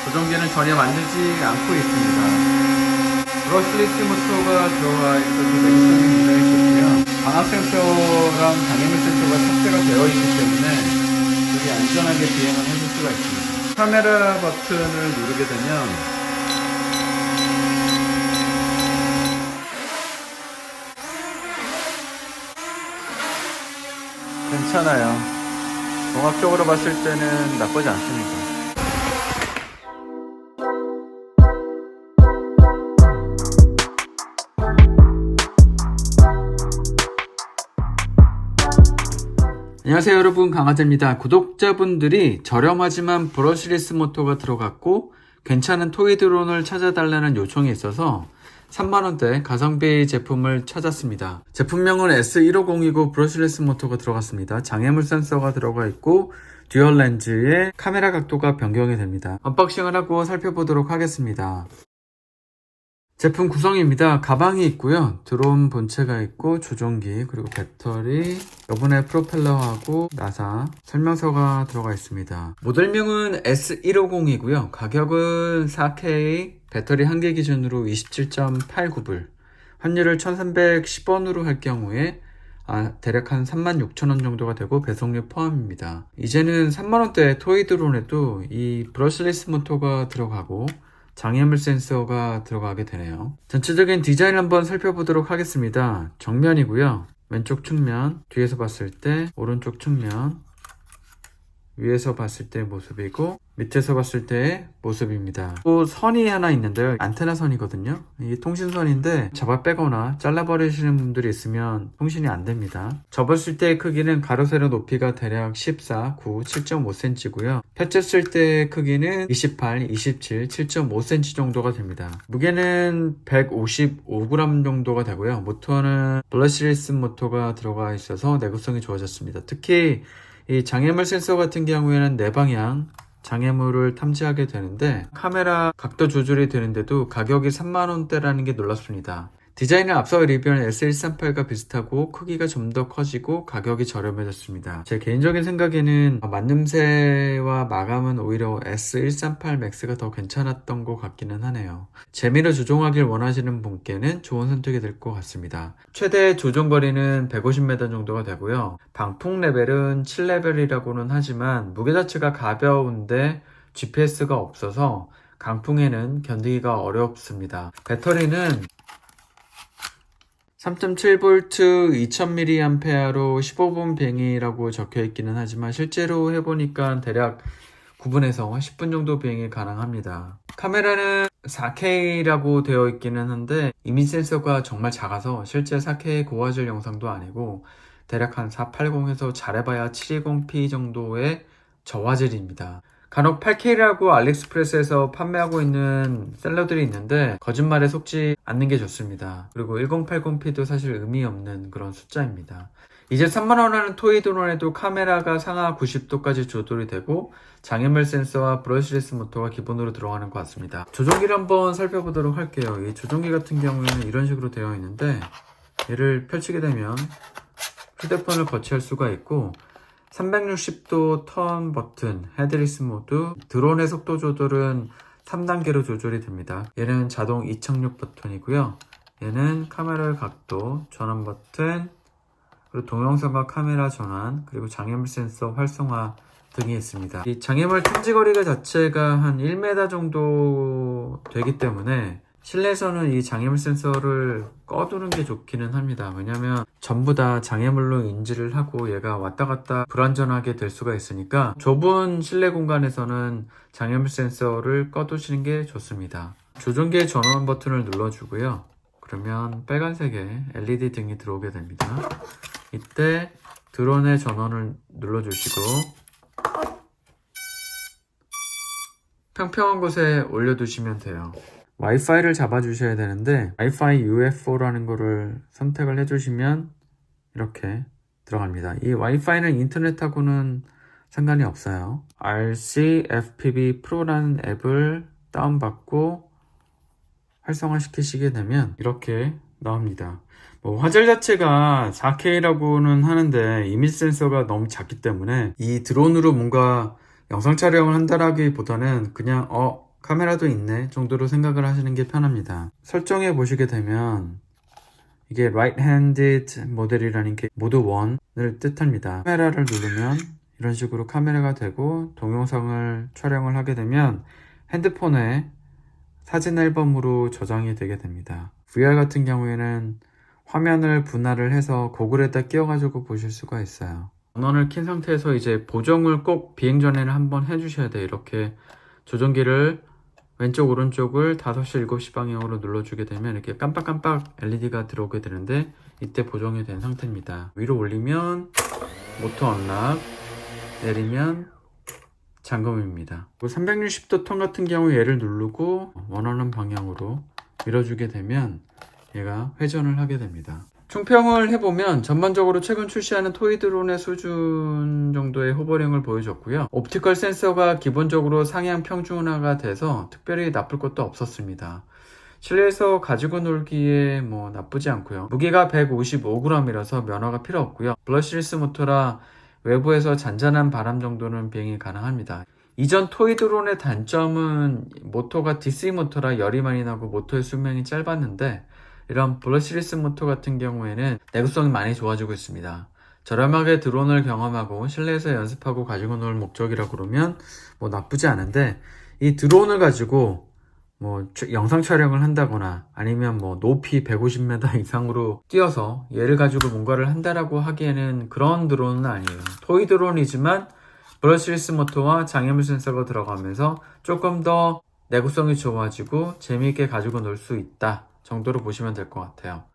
조종기는 전혀 만들지 않고 있습니다. 브러시리스 모터가 들어가 있어서 내구성이 굉장히 좋고요. 방압 센서랑 장애물 센서가 탑재가 되어 있기 때문에 되게 안전하게 비행을 해줄 수가 있습니다. 카메라 버튼을 누르게 되면 괜찮아요. 종합적으로 봤을 때는 나쁘지 않습니다. 안녕하세요 여러분, 강하재입니다. 구독자분들이 저렴하지만 브러시리스 모터가 들어갔고 괜찮은 토이 드론을 찾아달라는 요청이 있어서 3만원대 가성비 제품을 찾았습니다. 제품명은 S150이고 브러시리스 모터가 들어갔습니다. 장애물 센서가 들어가 있고 듀얼 렌즈에 카메라 각도가 변경이 됩니다. 언박싱을 하고 살펴보도록 하겠습니다. 제품 구성입니다. 가방이 있고요. 드론 본체가 있고 조종기, 그리고 배터리, 이번에 프로펠러하고 나사 설명서가 들어가 있습니다. 모델명은 S150이고요. 가격은 4K, 배터리 1개 기준으로 27.89불, 환율을 1310원으로 할 경우에 대략 한 36,000원 정도가 되고 배송료 포함입니다. 이제는 3만원대 토이 드론에도 이 브러시리스 모터가 들어가고 장애물 센서가 들어가게 되네요. 전체적인 디자인 한번 살펴보도록 하겠습니다. 정면이고요. 왼쪽 측면, 뒤에서 봤을 때 오른쪽 측면, 위에서 봤을 때 모습이고 밑에서 봤을 때 모습입니다. 또 선이 하나 있는데요. 안테나 선이거든요. 이게 통신선인데 잡아 빼거나 잘라버리시는 분들이 있으면 통신이 안 됩니다. 접었을 때의 크기는 가로 세로 높이가 대략 14, 9, 7.5cm고요. 펼쳤을 때의 크기는 28, 27, 7.5cm 정도가 됩니다. 무게는 155g 정도가 되고요. 모터는 브러시리스 모터가 들어가 있어서 내구성이 좋아졌습니다. 특히 이 장애물 센서 같은 경우에는 네 방향 장애물을 탐지하게 되는데 카메라 각도 조절이 되는데도 가격이 3만원대라는 게 놀랍습니다. 디자인은 앞서 리뷰한 S138과 비슷하고 크기가 좀 더 커지고 가격이 저렴해졌습니다. 제 개인적인 생각에는 만듦새와 마감은 오히려 S138 맥스가 더 괜찮았던 것 같기는 하네요. 재미로 조종하길 원하시는 분께는 좋은 선택이 될 것 같습니다. 최대 조종 거리는 150m 정도가 되고요. 방풍 레벨은 7레벨이라고는 하지만 무게 자체가 가벼운데 GPS가 없어서 강풍에는 견디기가 어렵습니다. 배터리는 3.7V 2000mAh로 15분 비행이라고 적혀 있기는 하지만 실제로 해보니까 대략 9분에서 10분 정도 비행이 가능합니다. 카메라는 4K라고 되어 있기는 한데 이미지 센서가 정말 작아서 실제 4K 고화질 영상도 아니고 대략 한 480에서 잘해봐야 720p 정도의 저화질입니다. 간혹 8K라고 알리익스프레스에서 판매하고 있는 셀러들이 있는데 거짓말에 속지 않는 게 좋습니다. 그리고 1080p도 사실 의미 없는 그런 숫자입니다. 이제 3만원 하는 토이 드론에도 카메라가 상하 90도까지 조절이 되고 장애물 센서와 브러시리스 모터가 기본으로 들어가는 것 같습니다. 조종기를 한번 살펴보도록 할게요. 이 조종기 같은 경우에는 이런 식으로 되어 있는데 얘를 펼치게 되면 휴대폰을 거치할 수가 있고 360도 턴 버튼, 헤드리스 모드, 드론의 속도 조절은 3단계로 조절이 됩니다. 얘는 자동 이착륙 버튼이고요. 얘는 카메라 각도, 전원 버튼, 그리고 동영상과 카메라 전환, 그리고 장애물 센서 활성화 등이 있습니다. 이 장애물 탐지 거리가 자체가 한 1m 정도 되기 때문에 실내에서는 이 장애물 센서를 꺼두는 게 좋기는 합니다. 왜냐면 전부 다 장애물로 인지를 하고 얘가 왔다 갔다 불안전하게 될 수가 있으니까 좁은 실내 공간에서는 장애물 센서를 꺼두시는 게 좋습니다. 조종기의 전원 버튼을 눌러주고요. 그러면 빨간색의 LED 등이 들어오게 됩니다. 이때 드론의 전원을 눌러주시고 평평한 곳에 올려두시면 돼요. 와이파이를 잡아주셔야 되는데 와이파이 UFO라는 거를 선택을 해주시면 이렇게 들어갑니다. 이 와이파이는 인터넷하고는 상관이 없어요. RCFPB Pro라는 앱을 다운받고 활성화시키시게 되면 이렇게 나옵니다. 화질 자체가 4K라고는 하는데 이미지 센서가 너무 작기 때문에 이 드론으로 뭔가 영상 촬영을 한다라기보다는 그냥 카메라도 있네 정도로 생각을 하시는 게 편합니다. 설정해 보시게 되면 이게 right-handed 모델이라는 게 모드 1을 뜻합니다. 카메라를 누르면 이런 식으로 카메라가 되고 동영상을 촬영을 하게 되면 핸드폰에 사진 앨범으로 저장이 되게 됩니다. VR 같은 경우에는 화면을 분할을 해서 고글에다 끼워가지고 보실 수가 있어요. 전원을 킨 상태에서 이제 보정을 꼭 비행 전에는 한번 해주셔야 돼요. 이렇게 조정기를 왼쪽 오른쪽을 5시 7시 방향으로 눌러주게 되면 이렇게 깜빡깜빡 LED가 들어오게 되는데 이때 보정이 된 상태입니다. 위로 올리면 모터 언락, 내리면 잠금입니다. 360도 턴 같은 경우 얘를 누르고 원하는 방향으로 밀어주게 되면 얘가 회전을 하게 됩니다. 총평을 해보면 전반적으로 최근 출시하는 토이 드론의 수준 정도의 호버링을 보여줬고요. 옵티컬 센서가 기본적으로 상향 평준화가 돼서 특별히 나쁠 것도 없었습니다. 실내에서 가지고 놀기에 나쁘지 않고요. 무게가 155g이라서 면허가 필요 없고요. 브러시리스 모터라 외부에서 잔잔한 바람 정도는 비행이 가능합니다. 이전 토이 드론의 단점은 모터가 DC 모터라 열이 많이 나고 모터의 수명이 짧았는데 이런 브러시리스 모터 같은 경우에는 내구성이 많이 좋아지고 있습니다. 저렴하게 드론을 경험하고 실내에서 연습하고 가지고 놀 목적이라 그러면 나쁘지 않은데 이 드론을 가지고 영상 촬영을 한다거나 아니면 높이 150m 이상으로 뛰어서 얘를 가지고 뭔가를 한다라고 하기에는 그런 드론은 아니에요. 토이 드론이지만 브러시리스 모터와 장애물 센서가 들어가면서 조금 더 내구성이 좋아지고 재미있게 가지고 놀 수 있다 정도로 보시면 될 것 같아요.